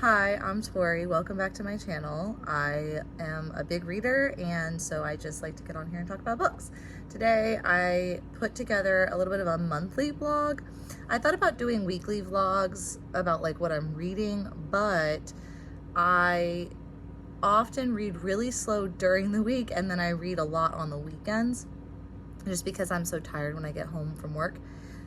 Hi, I'm Tori. Welcome back to my channel. I am a big reader, and so I just like to get on here and talk about books. Today I put together a little bit of a monthly vlog. I thought about doing weekly vlogs about like what I'm reading, but I often read really slow during the week and then I read a lot on the weekends just because I'm so tired when I get home from work.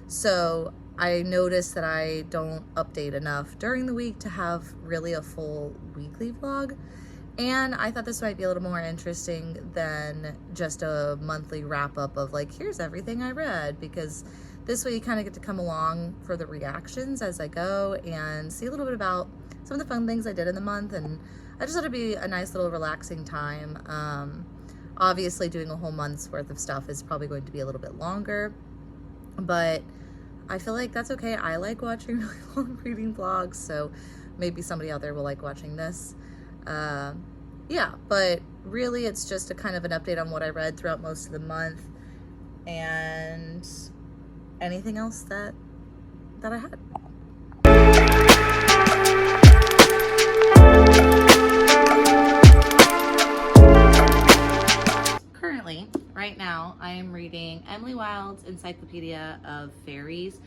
So I noticed that I don't update enough during the week to have really a full weekly vlog. And I thought this might be a little more interesting than just a monthly wrap up of like, here's everything I read, because this way you kind of get to come along for the reactions as I go and see a little bit about some of the fun things I did in the month. And I just thought it'd be a nice little relaxing time. Obviously doing a whole month's worth of stuff is probably going to be a little bit longer, but I feel like that's okay. I like watching really long reading vlogs, so maybe somebody out there will like watching this. Yeah, but really it's just a kind of an update on what I read throughout most of the month and anything else that I had. Currently, right now, I am reading Emily Wilde's Encyclopedia of Fairies.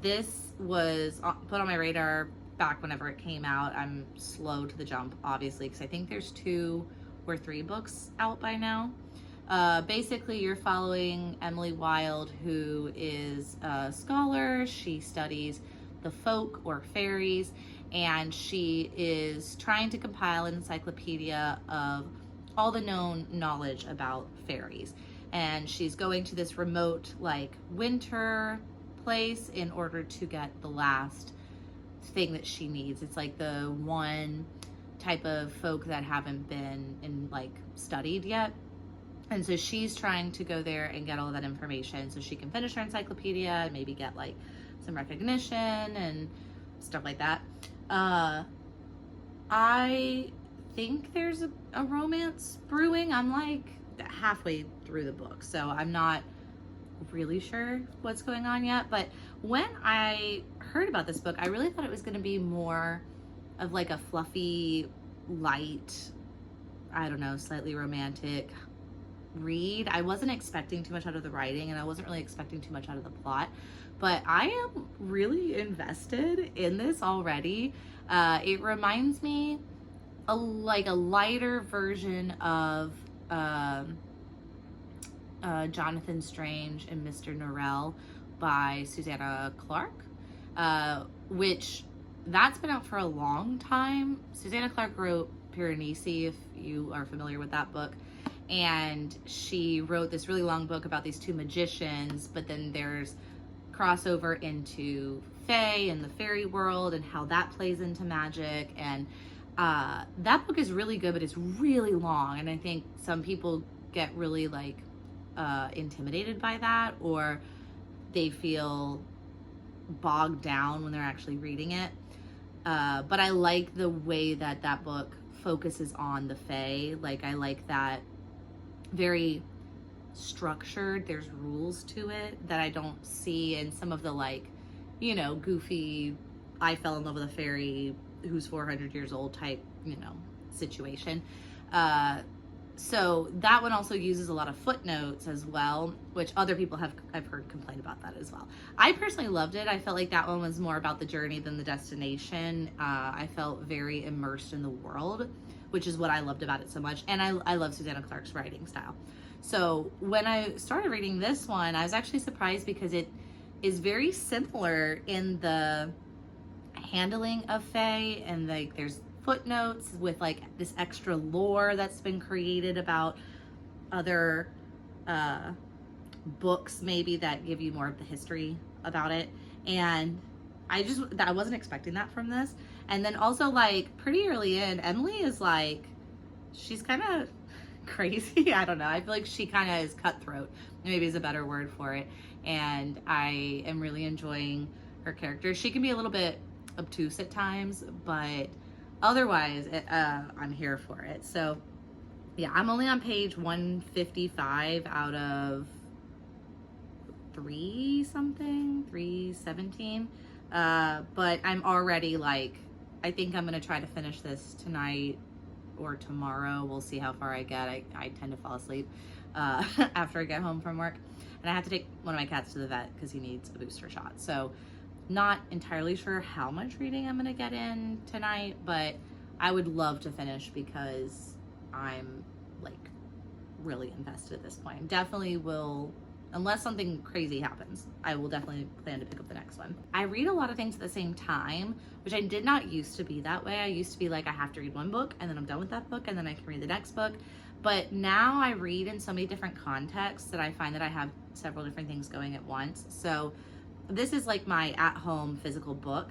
This was put on my radar back whenever it came out. I'm slow to the jump, obviously, because I think there's 2 or 3 books out by now. Basically, you're following Emily Wilde, who is a scholar. She studies the folk or fairies, and she is trying to compile an encyclopedia of all the known knowledge about fairies. And she's going to this remote, like, winter place in order to get the last thing that she needs. It's like the one type of folk that haven't been studied yet. And so she's trying to go there and get all of that information so she can finish her encyclopedia and maybe get like some recognition and stuff like that. I think there's a romance brewing. I'm like halfway through the book, so I'm not really sure what's going on yet. But when I heard about this book, I really thought it was going to be more of like a fluffy, light, I don't know, slightly romantic read. I wasn't expecting too much out of the writing, and I wasn't really expecting too much out of the plot, but I am really invested in this already. It reminds me like a lighter version of Jonathan Strange and Mr. Norrell by Susanna Clarke, which that's been out for a long time. Susanna Clarke wrote Piranesi, if you are familiar with that book, and she wrote this really long book about these 2 magicians, but then there's crossover into fae and the fairy world and how that plays into magic. And that book is really good, but it's really long, and I think some people get really like intimidated by that, or they feel bogged down when they're actually reading it. But I like the way that that book focuses on the fae. Like, I like that very structured. There's rules to it that I don't see in some of the, like, you know, goofy, I fell in love with a fairy who's 400 years old type, you know, situation. So that one also uses a lot of footnotes as well, which other people I've heard complain about that as well. I personally loved it. I felt like that one was more about the journey than the destination. I felt very immersed in the world, which is what I loved about it so much. And I love Susanna Clarke's writing style. So when I started reading this one, I was actually surprised because it is very similar in the handling of fae, and like there's footnotes with like this extra lore that's been created about other books maybe that give you more of the history about it. And I wasn't expecting that from this. And then also, like, pretty early in, Emily is like, she's kind of crazy. I don't know. I feel like she kind of is cutthroat, maybe is a better word for it. And I am really enjoying her character. She can be a little bit obtuse at times, but otherwise I'm here for it. So yeah, I'm only on page 155 out of 317, but I'm already like I think I'm going to try to finish this tonight or tomorrow. We'll see how far I get. I tend to fall asleep after I get home from work. And I have to take one of my cats to the vet because he needs a booster shot. So not entirely sure how much reading I'm going to get in tonight, but I would love to finish because I'm like really invested at this point. Definitely will, unless something crazy happens, I will definitely plan to pick up the next one. I read a lot of things at the same time, which I did not used to be that way. I used to be like, I have to read one book and then I'm done with that book and then I can read the next book. But now I read in so many different contexts that I find that I have several different things going at once. So this is like my at-home physical book.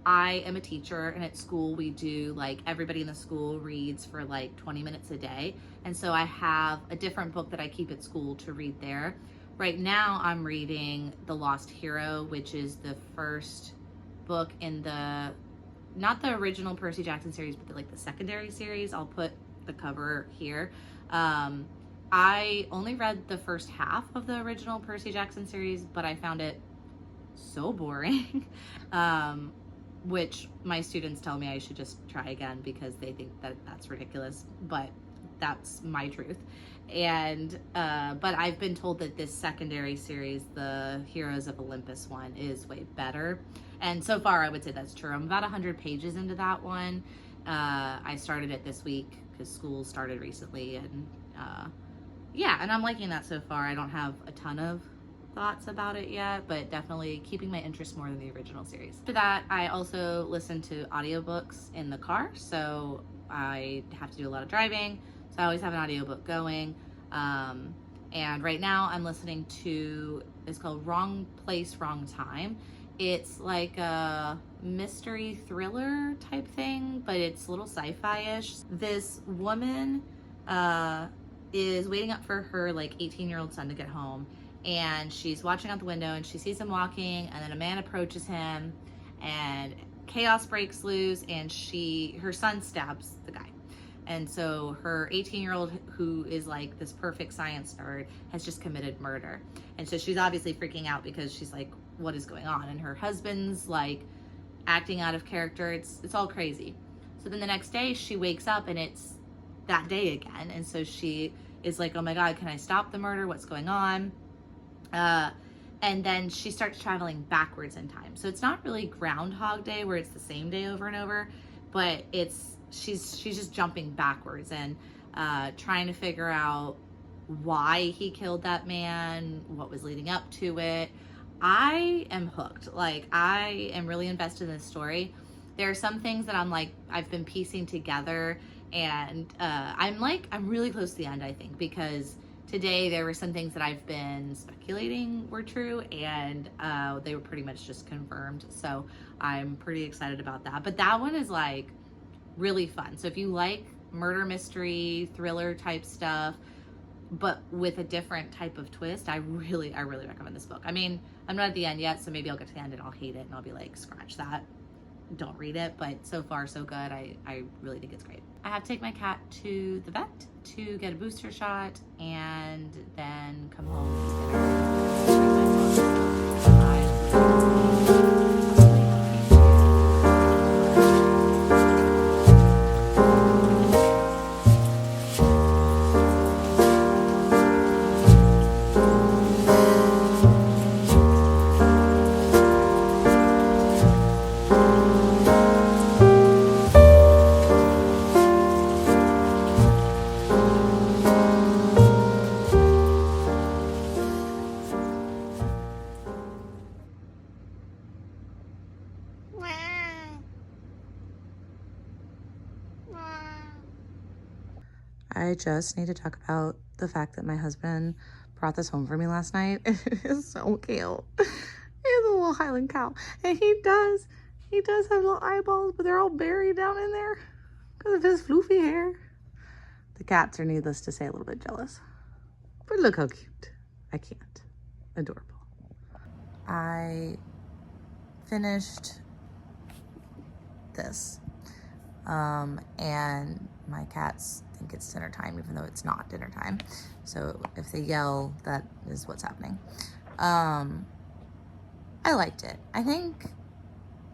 I am a teacher, and at school we do, like, everybody in the school reads for like 20 minutes a day. And so I have a different book that I keep at school to read there. Right now I'm reading The Lost Hero, which is the first book in the, not the original Percy Jackson series, but the secondary series. I'll put the cover here. I only read the first half of the original Percy Jackson series, but I found it so boring. Which my students tell me I should just try again because they think that that's ridiculous, but that's my truth. And but I've been told that this secondary series, the Heroes of Olympus one, is way better. And so far I would say that's true. I'm about 100 pages into that one. I started it this week because school started recently, and yeah, and I'm liking that so far. I don't have a ton of thoughts about it yet, but definitely keeping my interest more than the original series. After that, I also listen to audiobooks in the car, so I have to do a lot of driving, so I always have an audiobook going. And right now I'm listening to, it's called Wrong Place, Wrong Time. It's like a mystery thriller type thing, but it's a little sci-fi-ish. This woman is waiting up for her like 18-year-old son to get home, and she's watching out the window and she sees him walking, and then a man approaches him and chaos breaks loose, and her son stabs the guy. And so her 18-year-old, who is like this perfect science nerd, has just committed murder. And so she's obviously freaking out because she's like, what is going on? And her husband's like acting out of character. It's all crazy. So then the next day she wakes up and it's that day again. And so she is like, oh my God, can I stop the murder? What's going on? And then she starts traveling backwards in time. So it's not really Groundhog Day where it's the same day over and over, but she's just jumping backwards and trying to figure out why he killed that man, what was leading up to it. I am hooked. Like, I am really invested in this story. There are some things that I've been piecing together, and I'm really close to the end, I think, because today there were some things that I've been speculating were true, and they were pretty much just confirmed. So I'm pretty excited about that. But that one is like really fun. So if you like murder mystery, thriller type stuff, but with a different type of twist, I really recommend this book. I mean, I'm not at the end yet, so maybe I'll get to the end and I'll hate it and I'll be like, scratch that, don't read it. But so far so good. I really think it's great. I have to take my cat to the vet to get a booster shot and then come home and eat dinner. I just need to talk about the fact that my husband brought this home for me last night. It is so cute. He's a little Highland cow. And he does have little eyeballs, but they're all buried down in there because of his floofy hair. The cats are, needless to say, a little bit jealous. But look how cute. I can't. Adorable. I finished this. And my cats think it's dinner time, even though it's not dinner time. So if they yell, that is what's happening. I liked it. I think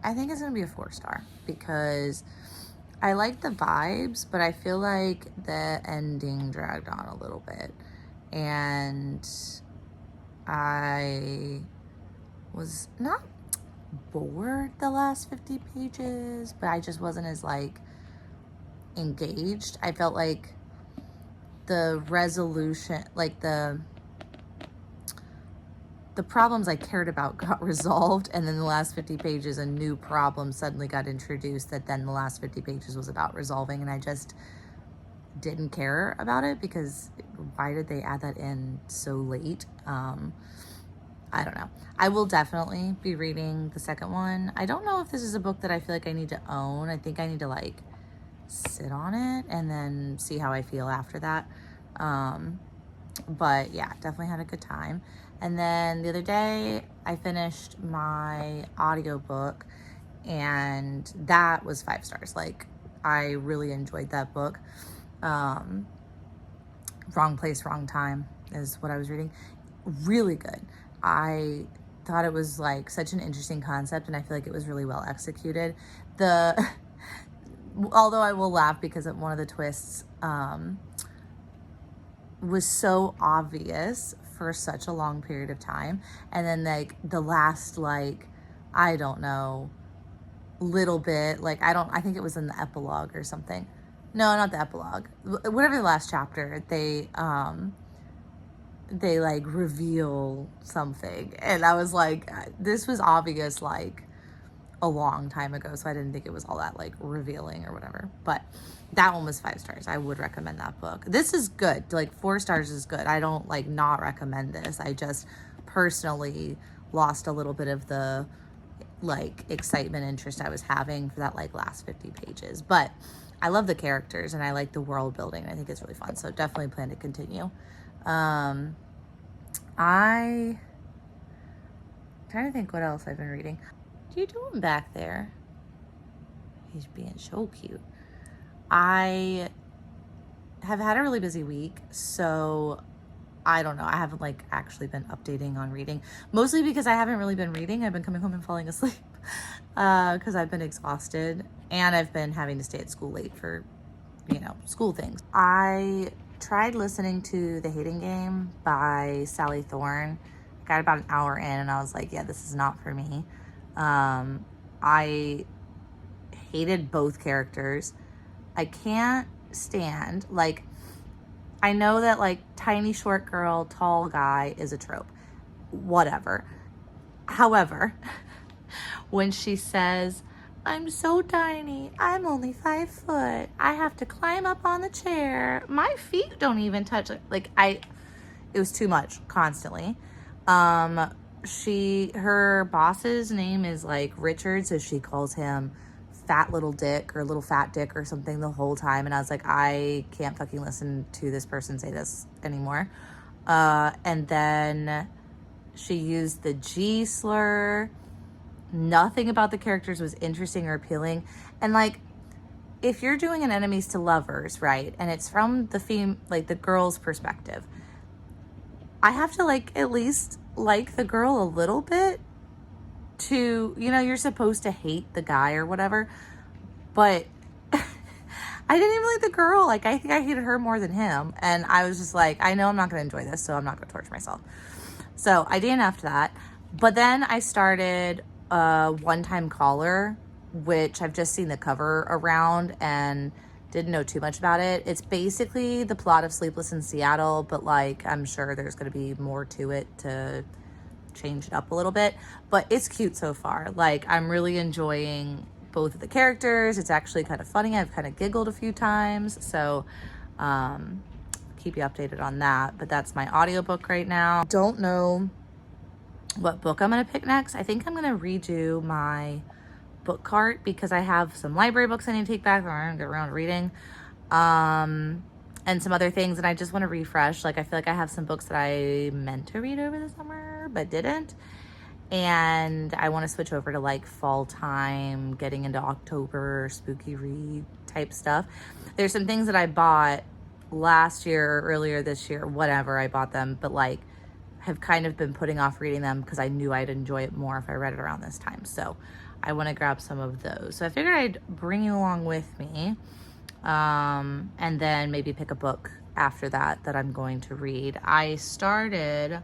I think it's going to be a 4-star because I like the vibes, but I feel like the ending dragged on a little bit. And I was not bored the last 50 pages, but I just wasn't as like engaged. I felt like the resolution, like the problems I cared about got resolved, and then the last 50 pages, a new problem suddenly got introduced that then the last 50 pages was about resolving, and I just didn't care about it because why did they add that in so late? I don't know. I will definitely be reading the second one. I don't know if this is a book that I feel like I need to own. I think I need to like sit on it and then see how I feel after that. But yeah, definitely had a good time. And then the other day I finished my audiobook, and that was 5 stars. Like, I really enjoyed that book. Wrong Place, Wrong Time is what I was reading. Really good. I thought it was like such an interesting concept, and I feel like it was really well executed. Although I will laugh because of one of the twists was so obvious for such a long period of time, and then like the last, like, I don't know, little bit, like I think it was in the epilogue or something. No, not the epilogue, whatever the last chapter, they like reveal something, and I was like, this was obvious like a long time ago, so I didn't think it was all that like revealing or whatever. But that one was 5 stars. I would recommend that book. This is good. Like 4 stars is good. I don't like not recommend this. I just personally lost a little bit of the like excitement, interest I was having for that like last 50 pages. But I love the characters and I like the world building. I think it's really fun. So definitely plan to continue. I'm trying to think what else I've been reading. What are you doing back there? He's being so cute. I have had a really busy week, so I don't know. I haven't like actually been updating on reading, mostly because I haven't really been reading. I've been coming home and falling asleep because I've been exhausted, and I've been having to stay at school late for, you know, school things. I tried listening to The Hating Game by Sally Thorne. Got about an hour in and I was like, yeah, this is not for me. I hated both characters. I can't stand, like, I know that like tiny short girl, tall guy is a trope. Whatever. However, when she says, I'm so tiny, I'm only 5 foot, I have to climb up on the chair, my feet don't even touch, like, it was too much constantly. Her boss's name is like Richard, so she calls him fat little dick or little fat dick or something the whole time, and I was like, I can't fucking listen to this person say this anymore. And then she used the G slur. Nothing about the characters was interesting or appealing. And like, if you're doing an enemies to lovers, right, and it's from the girl's perspective, I have to like at least like the girl a little bit to, you know, you're supposed to hate the guy or whatever, but I didn't even like the girl. Like, I think I hated her more than him, and I was just like, I know I'm not going to enjoy this, so I'm not going to torture myself. So I DNF'd that, but then I started One Time Caller, which I've just seen the cover around and didn't know too much about it. It's basically the plot of Sleepless in Seattle, but like, I'm sure there's going to be more to it to change it up a little bit, but it's cute so far. Like, I'm really enjoying both of the characters. It's actually kind of funny. I've kind of giggled a few times, so keep you updated on that. But that's my audiobook right now. Don't know what book I'm going to pick next. I think I'm going to redo my book cart because I have some library books I need to take back that I'm going to get around to reading, and some other things, and I just want to refresh. Like, I feel like I have some books that I meant to read over the summer but didn't, and I want to switch over to like fall time, getting into October spooky read type stuff. There's some things that I bought last year or earlier this year, whatever, I bought them, but like have kind of been putting off reading them because I knew I'd enjoy it more if I read it around this time. So I want to grab some of those. So I figured I'd bring you along with me, and then maybe pick a book after that I'm going to read. I started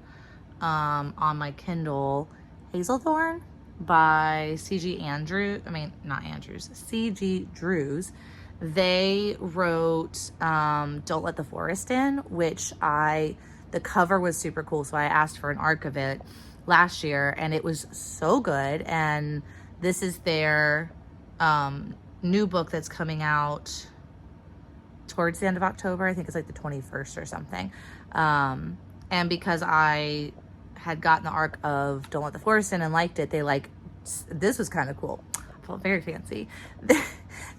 on my Kindle Hazelthorn by C.G. Drews. They wrote Don't Let the Forest In, which the cover was super cool, so I asked for an ARC of it last year, and it was so good. And this is their new book that's coming out towards the end of October. I think it's like the 21st or something. And because I had gotten the ARC of Don't Let the Forest In and liked it, this was kind of cool. I felt very fancy.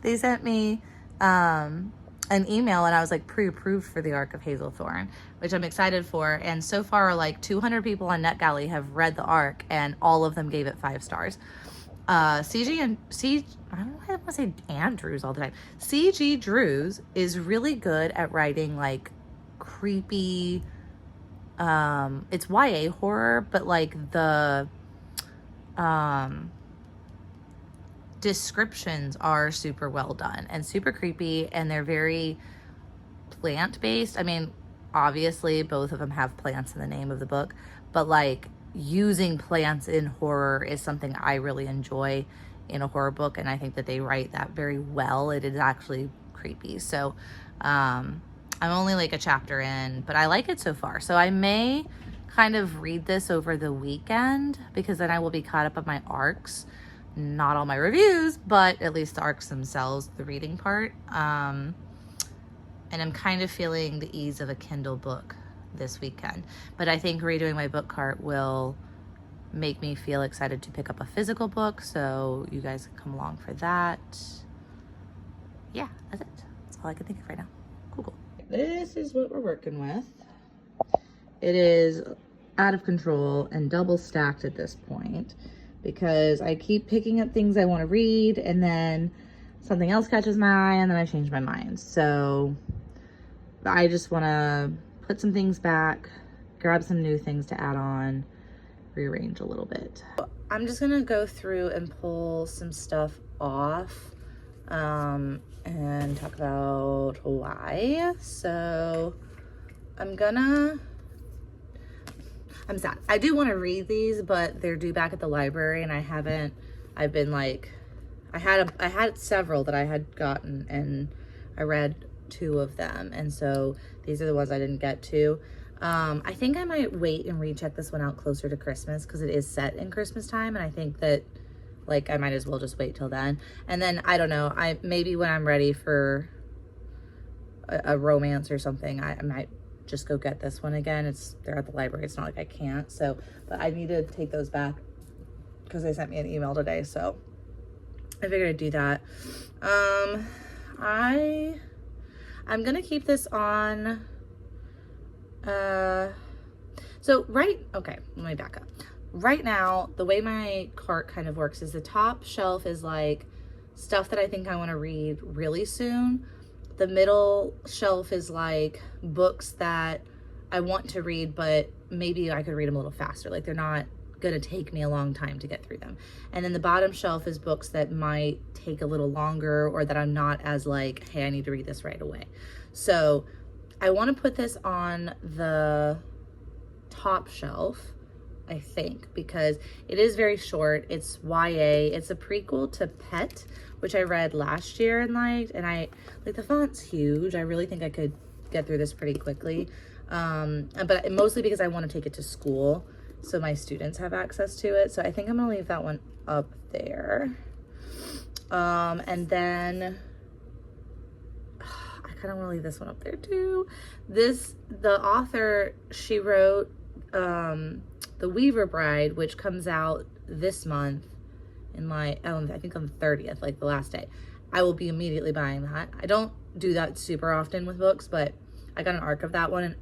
They sent me an email, and I was like pre-approved for the ARC of Hazelthorn, which I'm excited for. And so far, like 200 people on NetGalley have read the ARC, and all of them gave it 5 stars. I don't know why I want to say Andrews all the time. C.G. Drews is really good at writing like creepy, it's YA horror, but like the descriptions are super well done and super creepy, and they're very plant-based. I mean, obviously both of them have plants in the name of the book, but like using plants in horror is something I really enjoy in a horror book, and I think that they write that very well. It is actually creepy. So I'm only like a chapter in, but I like it so far. So I may kind of read this over the weekend, because then I will be caught up on my ARCs. Not all my reviews, but at least the ARCs themselves, the reading part. And I'm kind of feeling the ease of a Kindle book this weekend. But I think redoing my book cart will make me feel excited to pick up a physical book, so you guys can come along for that. Yeah, that's it. That's all I can think of right now. Cool. This is what we're working with. It is out of control and double stacked at this point, because I keep picking up things I want to read, and then something else catches my eye, and then I change my mind. So I just want to put some things back, grab some new things to add on, rearrange a little bit. I'm just gonna go through and pull some stuff off and talk about why. So I'm sad. I do want to read these, but they're due back at the library, and I had several that I had gotten, and I read 2 of them, and so these are the ones I didn't get to. I think I might wait and recheck this one out closer to Christmas, because it is set in Christmas time, and I think that like I might as well just wait till then. And then I don't know, maybe when I'm ready for a romance or something, I might just go get this one again. They're at the library. It's not like I can't. So, but I need to take those back because they sent me an email today. So I figured I'd do that. I'm gonna keep this on. Okay, let me back up. Right now, the way my cart kind of works is the top shelf is like stuff that I think I want to read really soon. The middle shelf is like books that I want to read, but maybe I could read them a little faster. Like they're not gonna take me a long time to get through them. And then the bottom shelf is books that might take a little longer, or that I'm not as like, hey, I need to read this right away. So I want to put this on the top shelf, I think, because it is very short. It's YA. It's a prequel to Pet, which I read last year and liked, and I like the font's huge. I really think I could get through this pretty quickly. But mostly because I want to take it to school so my students have access to it. So I think I'm gonna leave that one up there. And then I kind of want to leave this one up there too. The author, she wrote The Weaver Bride, which comes out this month in I think on the 30th, like the last day. I will be immediately buying that. I don't do that super often with books, but I got an ARC of that one, and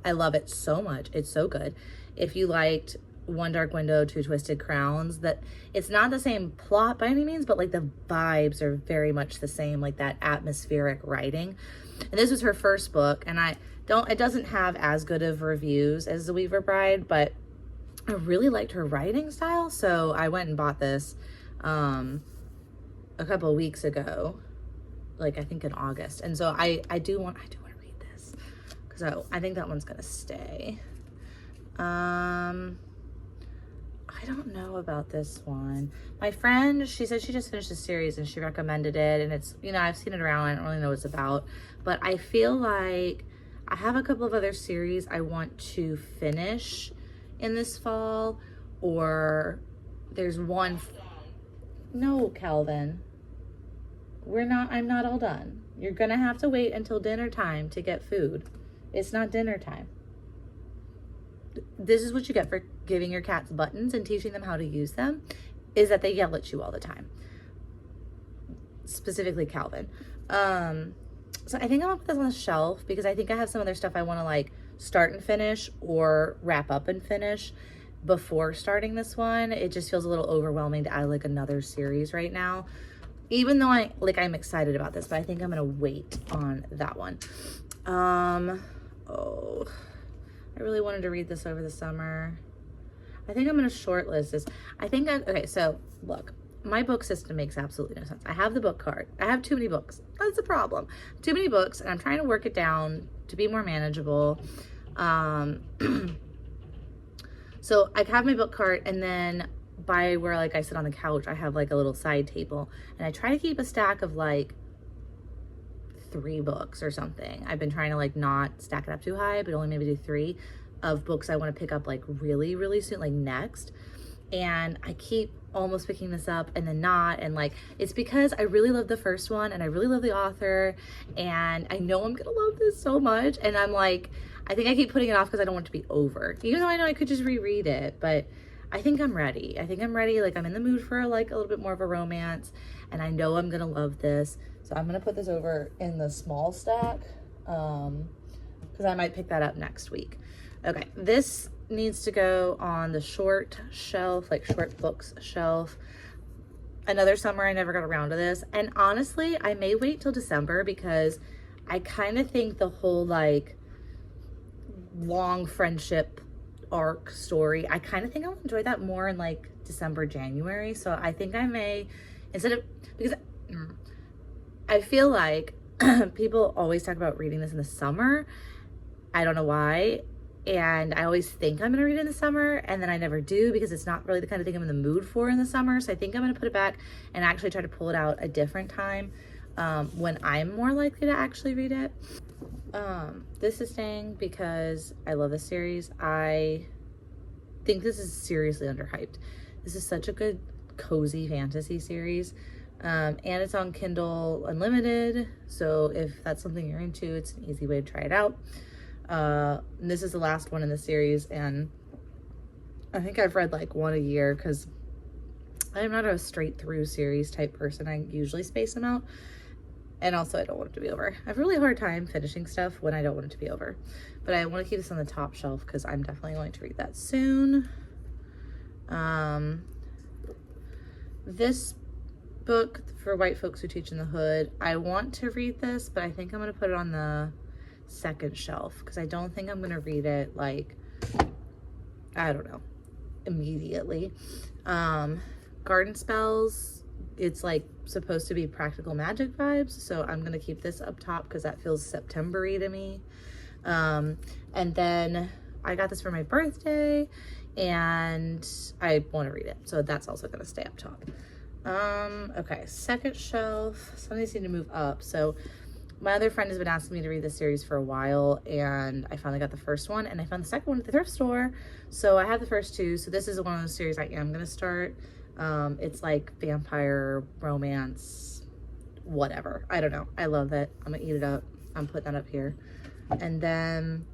I love it so much. It's so good. If you liked One Dark Window, Two Twisted Crowns, that it's not the same plot by any means, but like the vibes are very much the same, like that atmospheric writing. And this was her first book, and it doesn't have as good of reviews as The Weaver Bride, but I really liked her writing style, so I went and bought this. a couple of weeks ago, like I think in August. And so I do want to read this because I think that one's gonna stay. I don't know about this one. My friend, she said she just finished a series and she recommended it, and it's, you know, I've seen it around. I don't really know what it's about, but I feel like I have a couple of other series I want to finish in this fall, or there's one. No, Calvin, I'm not all done. You're gonna have to wait until dinner time to get food. It's not dinner time. This is what you get for giving your cats buttons and teaching them how to use them, is that they yell at you all the time. Specifically Calvin. So I think I'm gonna put this on the shelf because I think I have some other stuff I want to like start and finish or wrap up and finish before starting this one. It just feels a little overwhelming to add like another series right now, even though I'm excited about this, but I think I'm gonna wait on that one. Oh, I really wanted to read this over the summer. I think I'm gonna shortlist this. Okay, so look, my book system makes absolutely no sense. I have the book cart. I have too many books. That's the problem. Too many books, and I'm trying to work it down to be more manageable. So I have my book cart, and then by where like I sit on the couch, I have like a little side table, and I try to keep a stack of like 3 books or something. I've been trying to like not stack it up too high, but only maybe do 3 of books I want to pick up like really, really soon, like next. And I keep almost picking this up and then not, and like it's because I really love the first one and I really love the author and I know I'm gonna love this so much, and I'm like, I think I keep putting it off because I don't want it to be over, even though I know I could just reread it. But I think I'm ready. Like I'm in the mood for like a little bit more of a romance, and I know I'm gonna love this. So I'm gonna put this over in the small stack because I might pick that up next week. Okay, this needs to go on the short shelf, like short books shelf. Another summer I never got around to this, and honestly I may wait till December because I kind of think the whole like long friendship arc story, I kind of think I'll enjoy that more in like December, January. So I think I may, instead of, because I feel like people always talk about reading this in the summer. I don't know why. And I always think I'm gonna read it in the summer, and then I never do because it's not really the kind of thing I'm in the mood for in the summer. So I think I'm gonna put it back and actually try to pull it out a different time when I'm more likely to actually read it. This is staying because I love this series. I think this is seriously underhyped. This is such a good cozy fantasy series. And it's on Kindle Unlimited. So if that's something you're into, it's an easy way to try it out. This is the last one in the series, and I think I've read like one a year because I'm not a straight through series type person. I usually space them out, and also I don't want it to be over. I have a really hard time finishing stuff when I don't want it to be over, but I want to keep this on the top shelf because I'm definitely going to read that soon. This book, For White Folks Who Teach in the Hood, I want to read this, but I think I'm going to put it on the second shelf because I don't think I'm going to read it like, I don't know, immediately. Garden Spells, it's like supposed to be practical magic vibes, so I'm going to keep this up top because that feels September-y to me. And then I got this for my birthday and I want to read it, so that's also going to stay up top. Okay, second shelf. Some of these need to move up. So my other friend has been asking me to read this series for a while, and I finally got the first one, and I found the second one at the thrift store. So I have the first 2. So this is one of those series I am going to start. It's like vampire romance, whatever. I don't know. I love it. I'm going to eat it up. I'm putting that up here. And then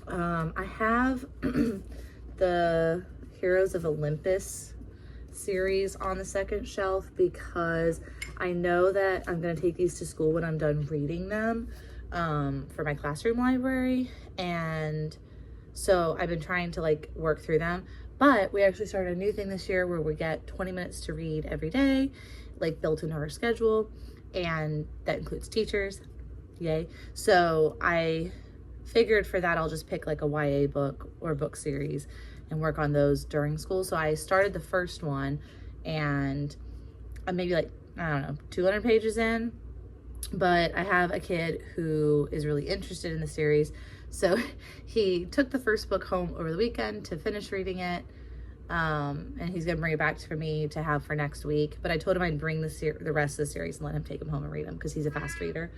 I have the Heroes of Olympus series on the second shelf because I know that I'm going to take these to school when I'm done reading them for my classroom library, and so I've been trying to like work through them. But we actually started a new thing this year where we get 20 minutes to read every day, like built into our schedule, and that includes teachers. Yay. So I figured for that I'll just pick like a YA book or book series and work on those during school. So I started the first one, and I'm maybe like, I don't know, 200 pages in, but I have a kid who is really interested in the series. So he took the first book home over the weekend to finish reading it. And he's gonna bring it back for me to have for next week. But I told him I'd bring the rest of the series and let him take them home and read them because he's a fast reader.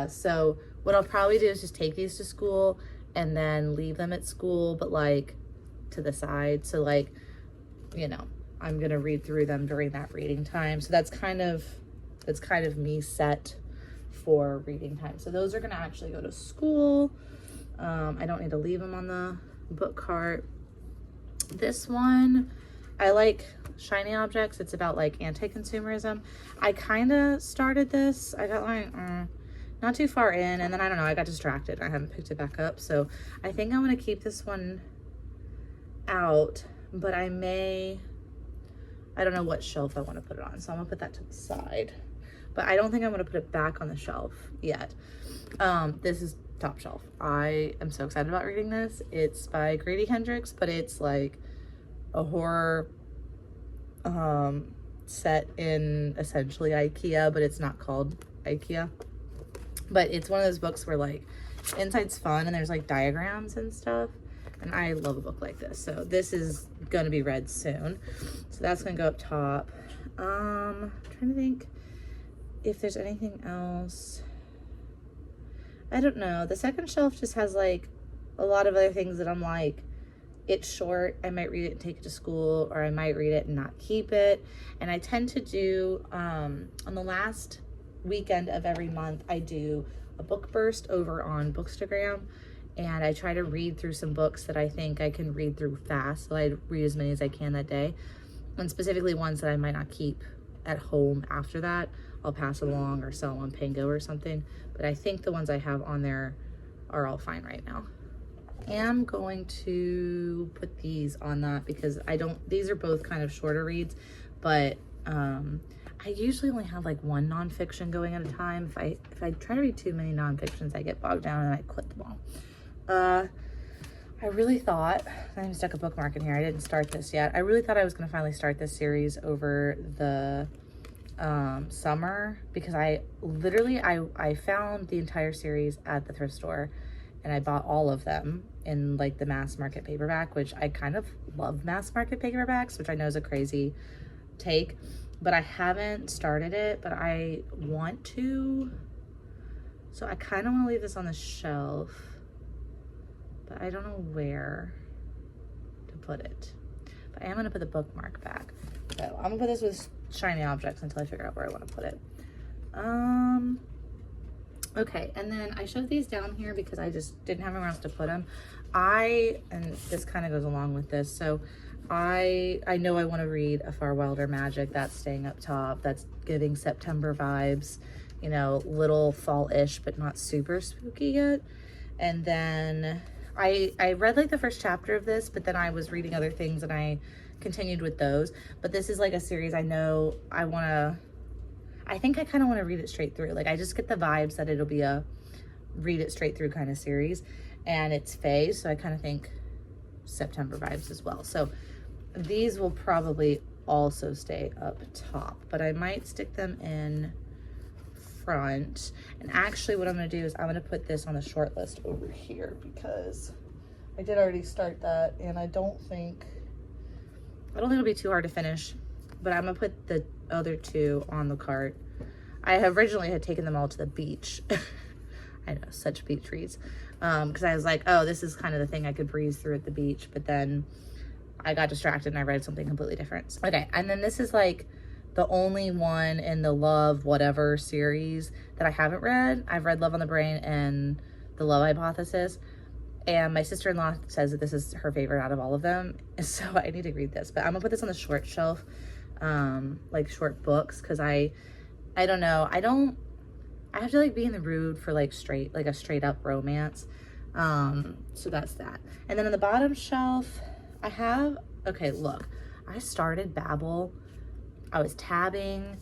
So what I'll probably do is just take these to school and then leave them at school, but like to the side. So like, you know, I'm gonna read through them during that reading time. So that's kind of me set for reading time. So those are gonna actually go to school. I don't need to leave them on the book cart. This one, I like Shiny Objects. It's about like anti-consumerism. I kind of started this. I got like not too far in, and then I don't know, I got distracted. I haven't picked it back up. So I think I'm gonna keep this one out, but I don't know what shelf I want to put it on. So I'm gonna put that to the side, but I don't think I'm gonna put it back on the shelf yet. This is top shelf. I am so excited about reading this. It's by Grady Hendrix, but it's like a horror set in essentially IKEA, but it's not called IKEA. But it's one of those books where like inside's fun and there's like diagrams and stuff. And I love a book like this. So this is gonna be read soon. So that's gonna go up top. I'm trying to think if there's anything else. I don't know. The second shelf just has like a lot of other things that I'm like, it's short, I might read it and take it to school, or I might read it and not keep it. And I tend to do, on the last weekend of every month, I do a book burst over on Bookstagram, and I try to read through some books that I think I can read through fast. So I read as many as I can that day, and specifically ones that I might not keep at home after that. I'll pass it along or sell them on Pango or something. But I think the ones I have on there are all fine right now. I am going to put these on that because these are both kind of shorter reads, but I usually only have like one nonfiction going at a time. If I try to read too many nonfictions, I get bogged down and I quit them all. I really thought, I even stuck a bookmark in here, I didn't start this yet. I really thought I was gonna finally start this series over the summer, because I found the entire series at the thrift store and I bought all of them in like the mass market paperback, which I kind of love mass market paperbacks, which I know is a crazy take, but I haven't started it, but I want to. So I kind of want to leave this on the shelf, but I don't know where to put it. But I am going to put the bookmark back. So I'm going to put this with Shiny Objects until I figure out where I want to put it. Okay, and then I shoved these down here because I just didn't have anywhere else to put them. And this kind of goes along with this, so I know I want to read A Far Wilder Magic. That's staying up top. That's giving September vibes, you know, little fall-ish, but not super spooky yet. And then I read like the first chapter of this, but then I was reading other things and I continued with those. But this is like a series I know I think I kind of want to read it straight through. Like I just get the vibes that it'll be a read it straight through kind of series, and it's Faye, so I kind of think September vibes as well. So these will probably also stay up top, but I might stick them in front. And actually what I'm going to do is I'm going to put this on the short list over here because I did already start that, and I don't think it'll be too hard to finish, but I'm going to put the other two on the cart. I originally had taken them all to the beach. I know, such beach reads. Because I was like, oh, this is kind of the thing I could breeze through at the beach, but then I got distracted and I read something completely different. Okay, and then this is like the only one in the Love Whatever series that I haven't read. I've read Love on the Brain and The Love Hypothesis, and my sister-in-law says that this is her favorite out of all of them, so I need to read this. But I'm gonna put this on the short shelf, like short books, because I don't know, I have to like be in the mood for like a straight up romance. So that's that. And then on the bottom shelf, I have, okay, look, I started Babbel. I was tabbing,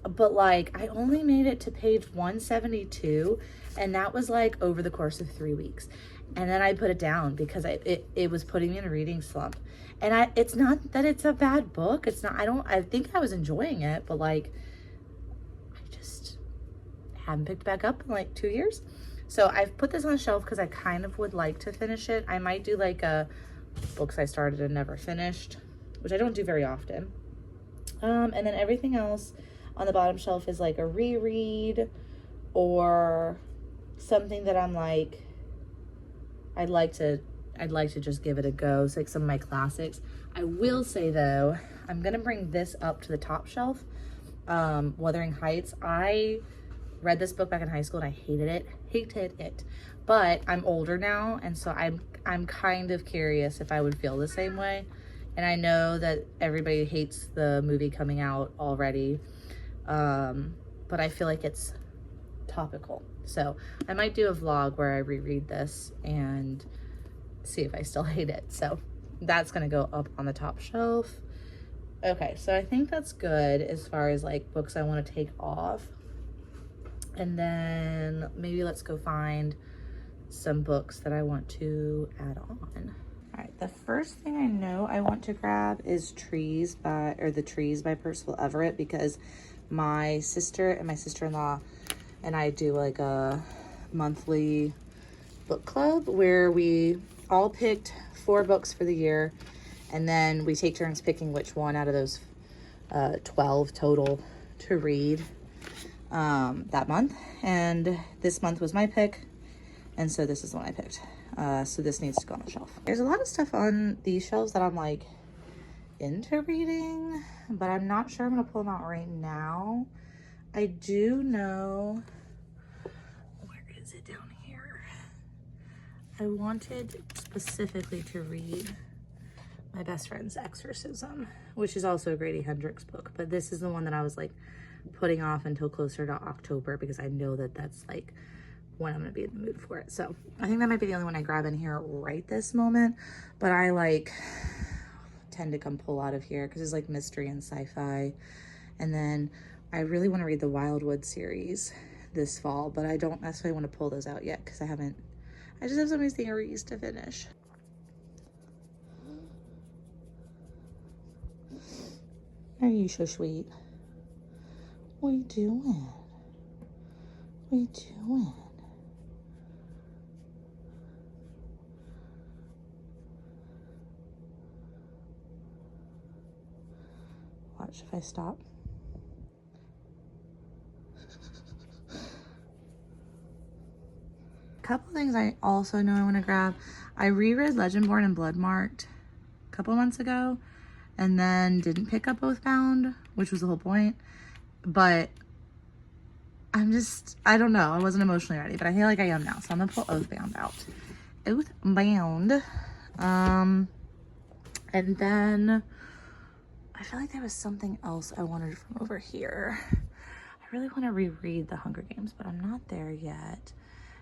but like I only made it to page 172, and that was like over the course of 3 weeks. And then I put it down because it was putting me in a reading slump. And it's not that it's a bad book. It's not, I think I was enjoying it, but like, I just haven't picked it back up in like 2 years. So I've put this on a shelf because I kind of would like to finish it. I might do like a books I started and never finished, which I don't do very often. And then everything else on the bottom shelf is like a reread or something that I'm like, I'd like to just give it a go. It's like some of my classics. I will say though, I'm gonna bring this up to the top shelf. Wuthering Heights. I read this book back in high school and I hated it. But I'm older now, and so I'm kind of curious if I would feel the same way. And I know that everybody hates the movie coming out already, but I feel like it's topical. So I might do a vlog where I reread this and see if I still hate it. So that's gonna go up on the top shelf. Okay, so I think that's good as far as like books I want to take off. And then maybe let's go find some books that I want to add on. All right, the first thing I know I want to grab is The Trees by Percival Everett, because my sister and my sister-in-law and I do like a monthly book club where we all picked 4 books for the year, and then we take turns picking which one out of those 12 total to read that month. And this month was my pick, and so this is the one I picked. So this needs to go on the shelf. There's a lot of stuff on these shelves that I'm like into reading, but I'm not sure I'm gonna pull them out right now. I do know, where is it down here? I wanted specifically to read My Best Friend's Exorcism, which is also a Grady Hendrix book, but this is the one that I was like putting off until closer to October because I know that that's like when I'm gonna be in the mood for it. So I think that might be the only one I grab in here right this moment, but I like tend to come pull out of here because it's like mystery and sci-fi. And then I really want to read the Wildwood series this fall, but I don't necessarily want to pull those out yet because I just have so many theories to finish. Are you so sweet? What are you doing? What are you doing? Watch if I stop. A couple things I also know I want to grab. I reread Legendborn and Bloodmarked a couple months ago and then didn't pick up Oathbound, which was the whole point. But I don't know. I wasn't emotionally ready, but I feel like I am now. So I'm gonna pull Oathbound out. Oathbound. And then I feel like there was something else I wanted from over here. I really want to reread The Hunger Games, but I'm not there yet.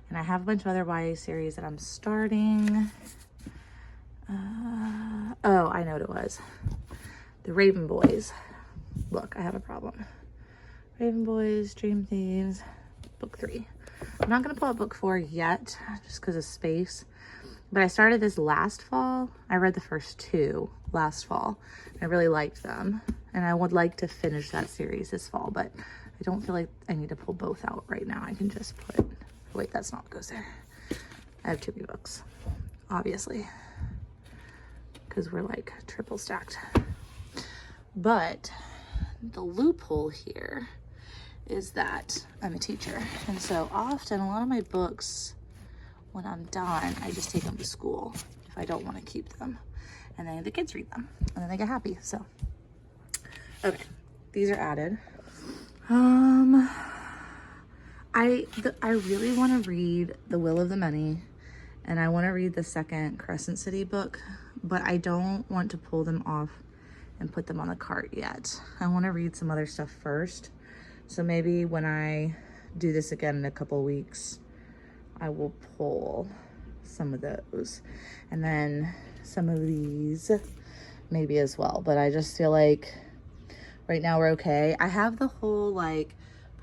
And I have a bunch of other YA series that I'm starting. Oh, I know what it was. The Raven Boys. Look, I have a problem. Raven Boys, Dream Thieves, book 3. I'm not going to pull out book 4 yet, just because of space. But I started this last fall. I read the first 2 last fall. I really liked them. And I would like to finish that series this fall, but I don't feel like I need to pull both out right now. I can just put, wait, that's not what goes there. I have too many books, obviously, because we're like triple stacked. But the loophole here is that I'm a teacher. And so often a lot of my books, when I'm done, I just take them to school if I don't want to keep them. And then the kids read them and then they get happy. So, okay, these are added. I really want to read The Will of the Many, and I want to read the second Crescent City book, but I don't want to pull them off and put them on the cart yet. I want to read some other stuff first. So maybe when I do this again in a couple weeks, I will pull some of those. And then some of these maybe as well. But I just feel like right now we're okay. I have the whole like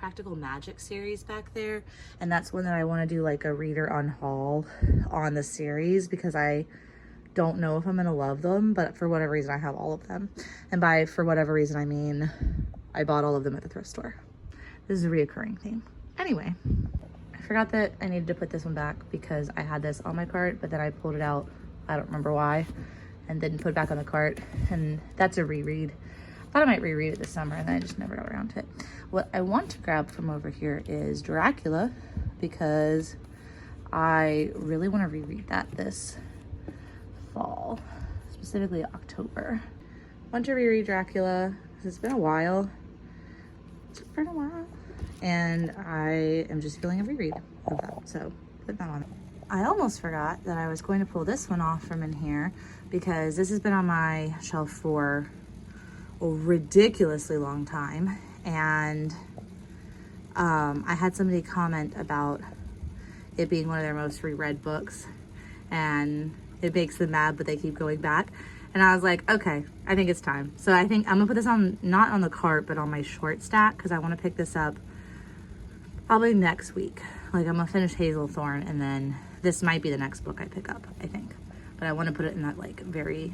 Practical Magic series back there, and that's one that I want to do like a reader on haul on the series, because I don't know if I'm gonna love them, but for whatever reason I have all of them. And by for whatever reason I mean I bought all of them at the thrift store. This is a reoccurring theme. Anyway, I forgot that I needed to put this one back because I had this on my cart, but then I pulled it out, I don't remember why, and didn't put it back on the cart. And that's a reread. I thought I might reread it this summer, and then I just never got around to it. What I want to grab from over here is Dracula, because I really want to reread that this fall, specifically October. I want to reread Dracula because it's been a while. And I am just feeling a reread of that, so put that on. I almost forgot that I was going to pull this one off from in here, because this has been on my shelf for a ridiculously long time, and I had somebody comment about it being one of their most reread books, and it makes them mad, but they keep going back. And I was like, okay, I think it's time. So I think I'm gonna put this on, not on the cart, but on my short stack, because I want to pick this up probably next week. Like, I'm gonna finish Hazelthorn, and then this might be the next book I pick up, I think. But I want to put it in that like very,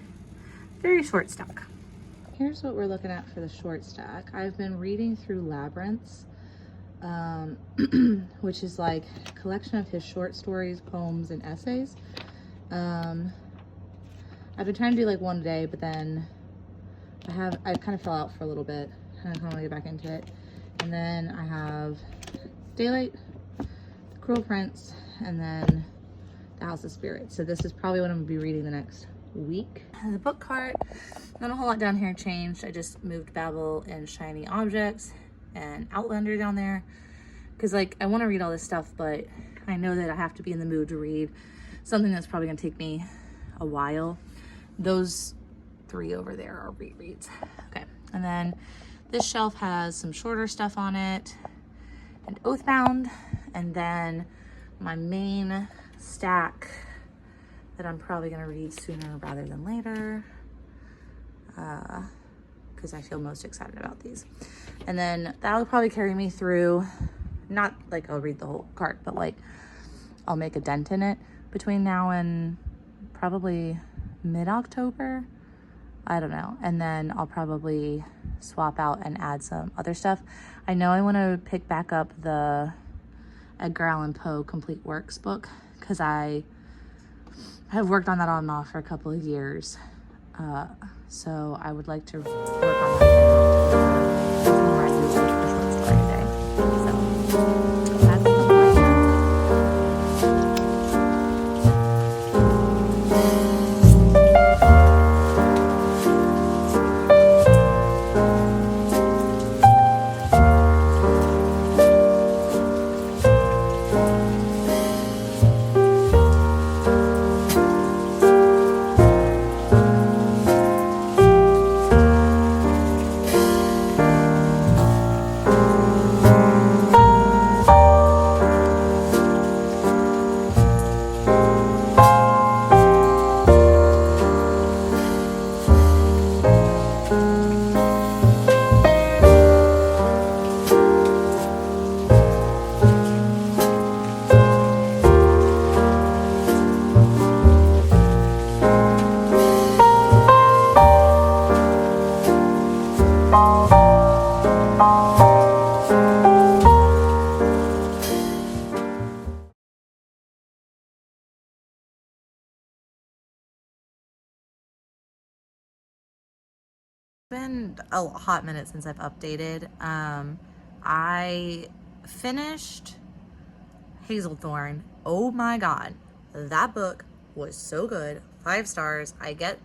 very short stack. Here's what we're looking at for the short stack. I've been reading through Labyrinths, which is like a collection of his short stories, poems, and essays. I've been trying to do like one a day, but then I kind of fell out for a little bit, and I kind of want to get back into it. And then I have Daylight, The Cruel Prince, and then The House of Spirits. So this is probably what I'm gonna be reading the next week. And the book cart, not a whole lot down here changed. I just moved Babel and Shiny Objects and Outlander down there, because like I want to read all this stuff, but I know that I have to be in the mood to read something that's probably gonna take me a while. Those three over there are rereads. Okay, and then this shelf has some shorter stuff on it, and Oathbound, and then my main stack that I'm probably gonna read sooner rather than later, because I feel most excited about these. And then that'll probably carry me through, not like I'll read the whole cart, but like I'll make a dent in it between now and probably mid-October, I don't know. And then I'll probably swap out and add some other stuff. I know I want to pick back up the Edgar Allan Poe Complete Works book, because I have worked on that on and off for a couple of years. So I would like to work on that before I move to the short story today. So that's the plan. Been a hot minute since I've updated. I finished Hazelthorn. Oh my god, that book was so good. 5 stars. I get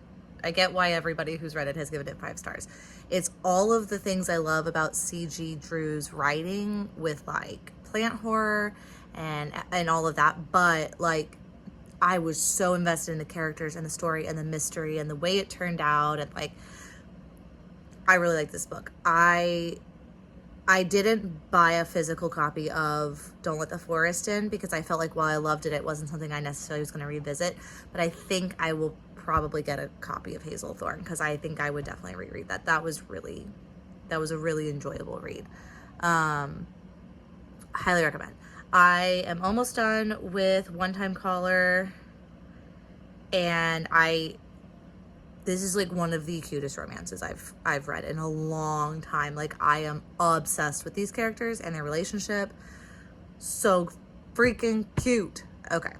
why everybody who's read it has given it 5 stars. It's all of the things I love about C.G. Drew's writing, with like plant horror and all of that, but like I was so invested in the characters and the story and the mystery and the way it turned out, and like I really like this book. I didn't buy a physical copy of Don't Let the Forest In, because I felt like while I loved it, it wasn't something I necessarily was going to revisit. But I think I will probably get a copy of Hazelthorn, because I think I would definitely reread that. That was a really enjoyable read. highly recommend. I am almost done with One Time Caller, and this is like one of the cutest romances I've read in a long time. Like, I am obsessed with these characters and their relationship. So freaking cute. Okay.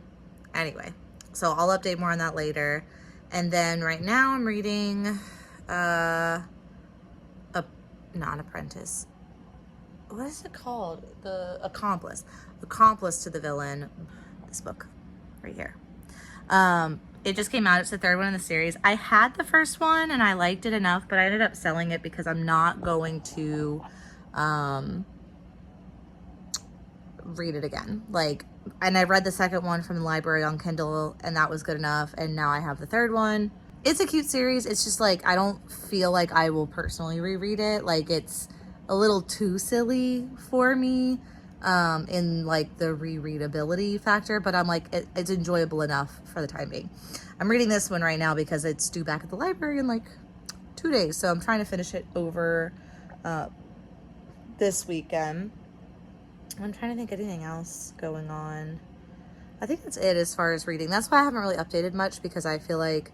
Anyway, so I'll update more on that later. And then right now I'm reading not Apprentice. What is it called? The Accomplice. Accomplice to the Villain. This book right here. It just came out. It's the third one in the series. I had the first one and I liked it enough, but I ended up selling it because I'm not going to read it again. Like, and I read the second one from the library on Kindle, and that was good enough. And now I have the third one. It's a cute series. It's just like, I don't feel like I will personally reread it. Like, it's a little too silly for me in like the rereadability factor, but I'm like, it's enjoyable enough for the time being. I'm reading this one right now because it's due back at the library in like 2 days. So I'm trying to finish it over this weekend. I'm trying to think of anything else going on. I think that's it as far as reading. That's why I haven't really updated much, because I feel like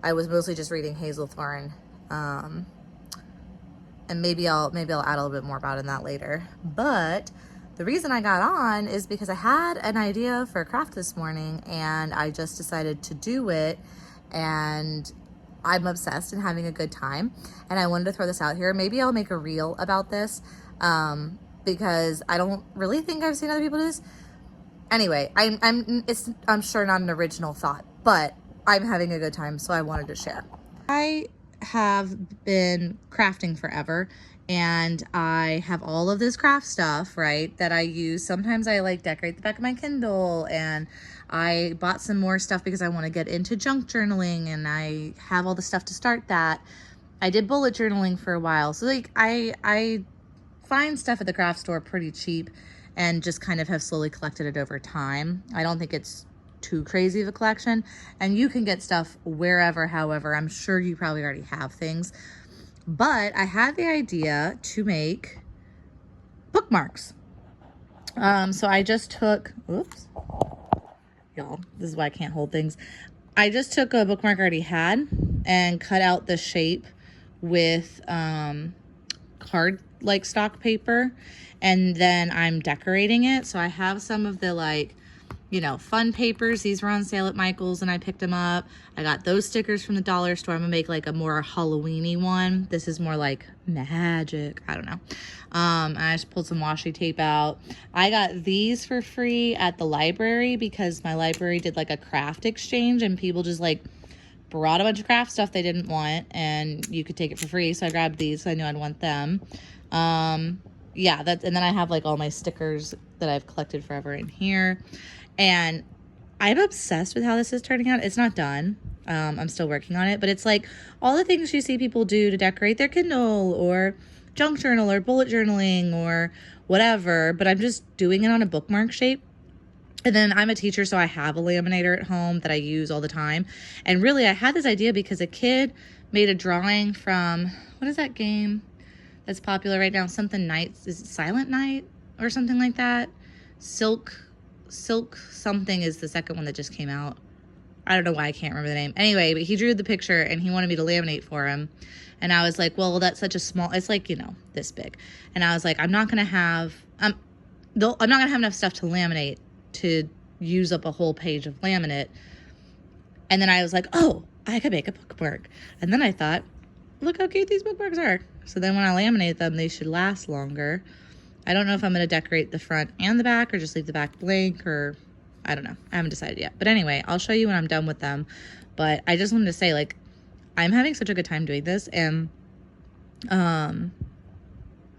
I was mostly just reading Hazelthorne. And maybe I'll add a little bit more about it in that later. But the reason I got on is because I had an idea for a craft this morning, and I just decided to do it, and I'm obsessed and having a good time. And I wanted to throw this out here. Maybe I'll make a reel about this, because I don't really think I've seen other people do this. Anyway, I'm sure not an original thought, but I'm having a good time, so I wanted to share. I have been crafting forever, and I have all of this craft stuff, right, that I use. Sometimes I like decorate the back of my Kindle, and I bought some more stuff because I want to get into junk journaling, and I have all the stuff to start that. I did bullet journaling for a while, so like I find stuff at the craft store pretty cheap, and just kind of have slowly collected it over time. I don't think it's too crazy of a collection, and you can get stuff wherever. However, I'm sure you probably already have things, but I had the idea to make bookmarks. So I just took, oops, y'all, this is why I can't hold things. I just took a bookmark I already had and cut out the shape with card like stock paper, and then I'm decorating it. So I have some of the like, you know, fun papers. These were on sale at Michael's and I picked them up. I got those stickers from the dollar store. I'm gonna make like a more Halloween-y one. This is more like magic, I don't know. I just pulled some washi tape out. I got these for free at the library because my library did like a craft exchange, and people just like brought a bunch of craft stuff they didn't want, and you could take it for free. So I grabbed these, so I knew I'd want them. Yeah, and then I have like all my stickers that I've collected forever in here. And I'm obsessed with how this is turning out. It's not done. I'm still working on it, but it's like all the things you see people do to decorate their Kindle or junk journal or bullet journaling or whatever, but I'm just doing it on a bookmark shape. And then I'm a teacher, so I have a laminator at home that I use all the time. And really, I had this idea because a kid made a drawing from, what is that game that's popular right now? Something Nights, is it Silent Night or something like that? Silk something is the second one that just came out. I don't know why I can't remember the name. Anyway, but he drew the picture and he wanted me to laminate for him. And I was like, well, that's such a small, it's like, you know, this big. And I was like, I'm not going to have enough stuff to laminate to use up a whole page of laminate. And then I was like, oh, I could make a bookmark. And then I thought, look how cute these bookmarks are. So then when I laminate them, they should last longer. I don't know if I'm going to decorate the front and the back or just leave the back blank, or I don't know. I haven't decided yet. But anyway, I'll show you when I'm done with them. But I just wanted to say, like, I'm having such a good time doing this. And,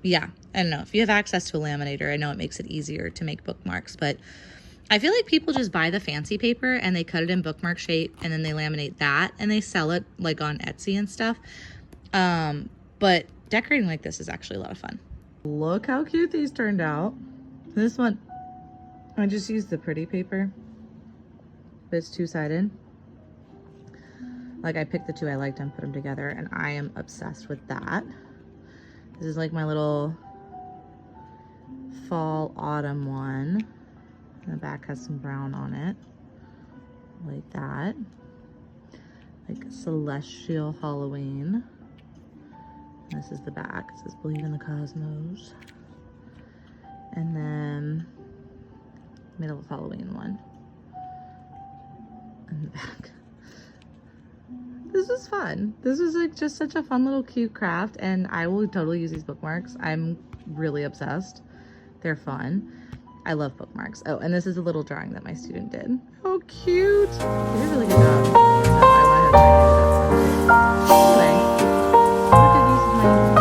yeah, I don't know. If you have access to a laminator, I know it makes it easier to make bookmarks. But I feel like people just buy the fancy paper and they cut it in bookmark shape and then they laminate that and they sell it, like, on Etsy and stuff. But decorating like this is actually a lot of fun. Look how cute these turned out. This one, I just used the pretty paper, but it's two-sided. Like, I picked the two I liked and put them together, and I am obsessed with that. This is like my little fall autumn one. And the back has some brown on it. Like that. Like Celestial Halloween. And this is the back. It says Believe in the Cosmos. And then Middle of Halloween one. And the back. This was fun. This was like just such a fun little cute craft, and I will totally use these bookmarks. I'm really obsessed. They're fun. I love bookmarks. Oh, and this is a little drawing that my student did. How cute. They did a really good job. So I wanted to do that one. Anyway, what a good use of my evening.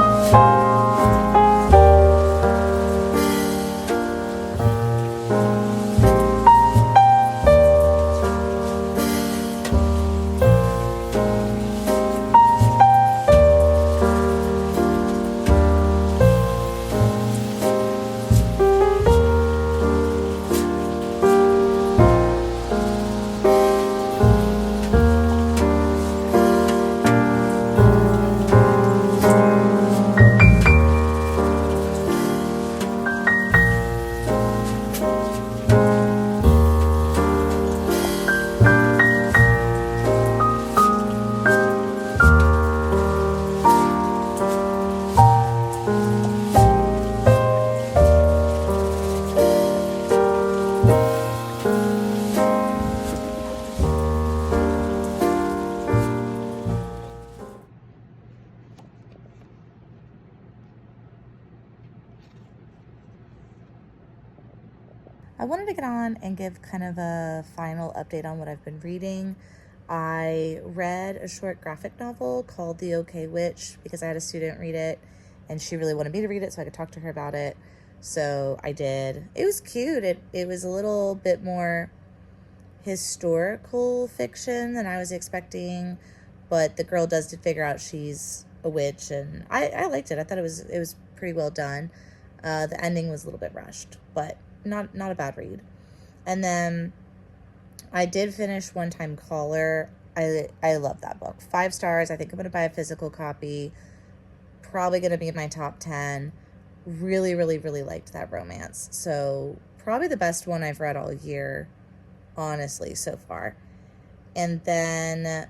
I wanted to get on and give kind of a final update on what I've been reading. I read a short graphic novel called The OK Witch because I had a student read it and she really wanted me to read it so I could talk to her about it. So I did. It was cute. It was a little bit more historical fiction than I was expecting, but the girl does figure out she's a witch, and I liked it. I thought it was pretty well done. The ending was a little bit rushed, but not a bad read. And then I did finish One Time Caller. I love that book. 5 stars. I think I'm going to buy a physical copy. Probably going to be in my top 10. Really, really, really liked that romance. So probably the best one I've read all year, honestly, so far. And then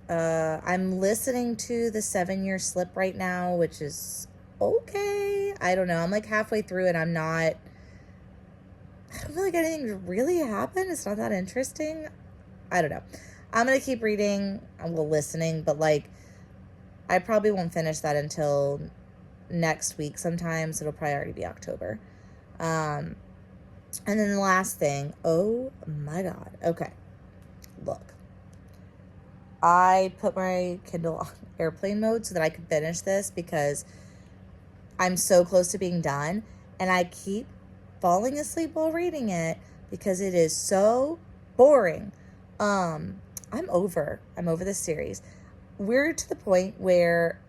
I'm listening to The 7-Year Slip right now, which is okay. I don't know. I'm like halfway through and I don't feel like anything really happened. It's not that interesting. I don't know. I'm going to keep reading, listening, but like I probably won't finish that until next week sometime, so it'll probably already be October. And then the last thing, oh my God. Okay. Look. I put my Kindle on airplane mode so that I could finish this because I'm so close to being done, and I keep falling asleep while reading it because it is so boring. I'm over this series. We're to the point where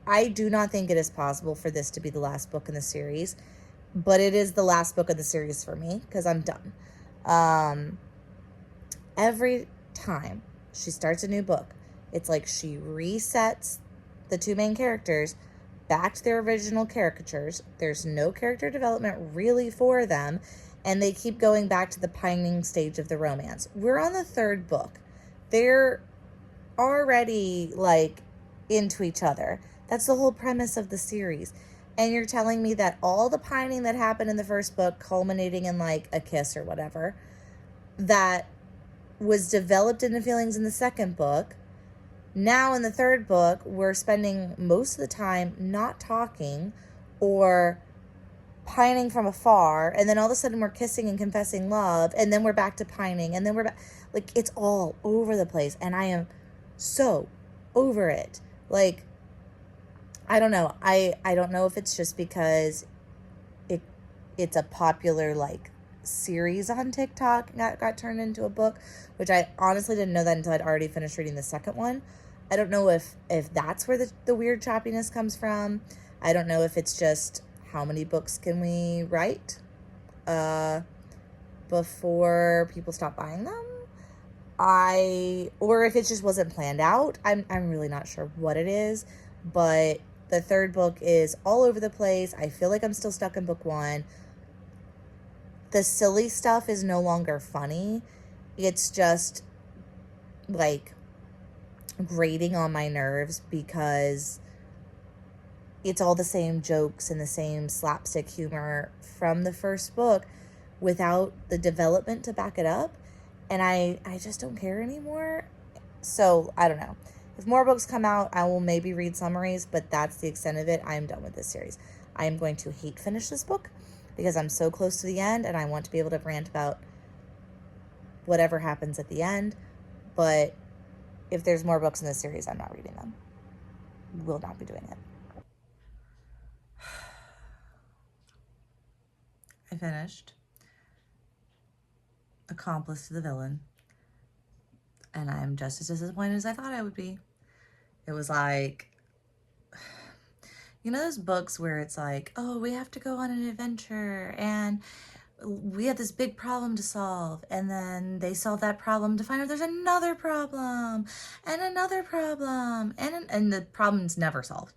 I do not think it is possible for this to be the last book in the series, but it is the last book in the series for me because I'm done. Every time she starts a new book, it's like she resets the 2 main characters back to their original caricatures. There's no character development really for them, and they keep going back to the pining stage of the romance. We're on the 3rd book. They're already like into each other. That's the whole premise of the series. And you're telling me that all the pining that happened in the 1st book, culminating in like a kiss or whatever, that was developed into feelings in the 2nd book. Now in the 3rd book, we're spending most of the time not talking or pining from afar, and then all of a sudden we're kissing and confessing love, and then we're back to pining, and then we're back. Like, it's all over the place, and I am so over it. Like, I don't know. I don't know if it's just because it's a popular, like, series on TikTok got turned into a book, which I honestly didn't know that until I'd already finished reading the 2nd one. I don't know if that's where the weird choppiness comes from. I don't know if it's just how many books can we write before people stop buying them. Or if it just wasn't planned out. I'm really not sure what it is, but The third book is all over the place. I feel like I'm still stuck in book 1. The silly stuff is no longer funny. It's just like grating on my nerves because it's all the same jokes and the same slapstick humor from the first book without the development to back it up. And I just don't care anymore. So I don't know. If more books come out, I will maybe read summaries, but that's the extent of it. I am done with this series. I am going to hate finish this book because I'm so close to the end and I want to be able to rant about whatever happens at the end. But if there's more books in this series, I'm not reading them. Will not be doing it. I finished Accomplice to the Villain, and I'm just as disappointed as I thought I would be. It was like, you know those books where it's like, oh, we have to go on an adventure, and we have this big problem to solve, and then they solve that problem to find out there's another problem, and another problem, and the problem's never solved.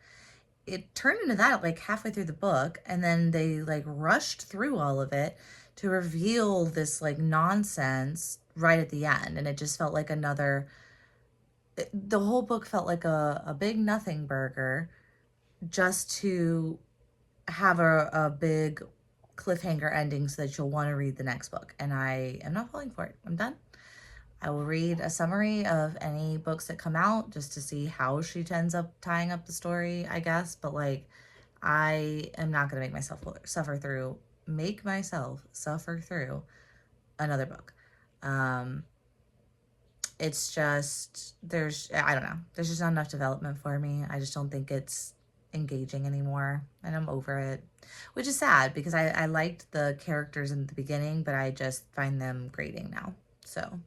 It turned into that like halfway through the book, and then they like rushed through all of it to reveal this like nonsense right at the end, and it just felt like the whole book felt like a big nothing burger just to have a big cliffhanger ending so that you'll want to read the next book, and I am not falling for it. I'm done. I will read a summary of any books that come out just to see how she ends up tying up the story, I guess. But like, I am not going to make myself suffer through another book. It's just, I don't know. There's just not enough development for me. I just don't think it's engaging anymore, and I'm over it, which is sad because I liked the characters in the beginning, but I just find them grating now. So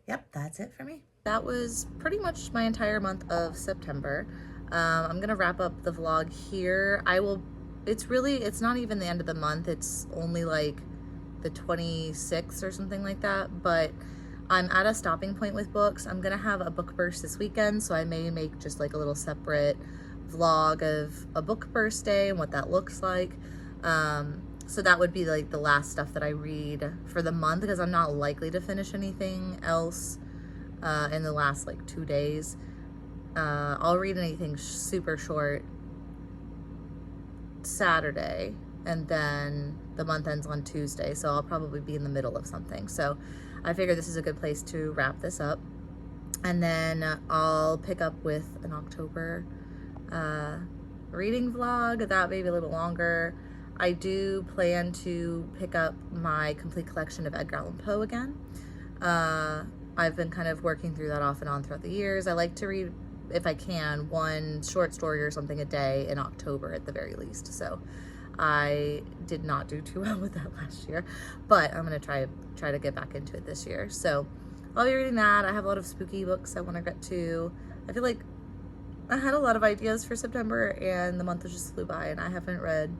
yep, that's it for me. That was pretty much my entire month of September. I'm gonna wrap up the vlog here. It's not even the end of the month. It's only like the 26th or something like that, but I'm at a stopping point with books. I'm gonna have a book burst this weekend, so I may make just like a little separate vlog of a book burst day and what that looks like. So that would be like the last stuff that I read for the month, because I'm not likely to finish anything else in the last like 2 days. I'll read anything super short Saturday, and then the month ends on Tuesday, so I'll probably be in the middle of something. So I figure this is a good place to wrap this up, and then I'll pick up with an October reading vlog. That may be a little longer. I do plan to pick up my complete collection of Edgar Allan Poe again. I've been kind of working through that off and on throughout the years. I like to read, if I can, one short story or something a day in October at the very least. So I did not do too well with that last year, but I'm gonna try to get back into it this year. So I'll be reading that. I have a lot of spooky books I want to get to. I feel like I had a lot of ideas for September, and the month just flew by, and I haven't read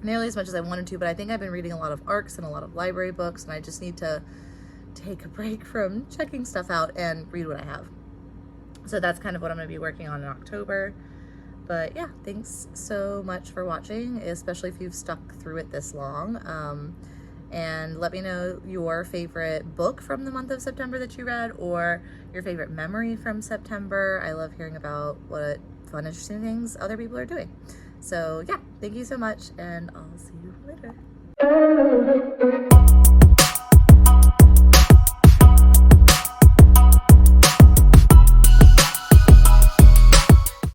nearly as much as I wanted to, but I think I've been reading a lot of ARCs and a lot of library books, and I just need to take a break from checking stuff out and read what I have. So that's kind of what I'm going to be working on in October. But yeah, thanks so much for watching, especially if you've stuck through it this long. And let me know your favorite book from the month of September that you read, or your favorite memory from September. I love hearing about what fun, interesting things other people are doing. So yeah, thank you so much, and I'll see you later.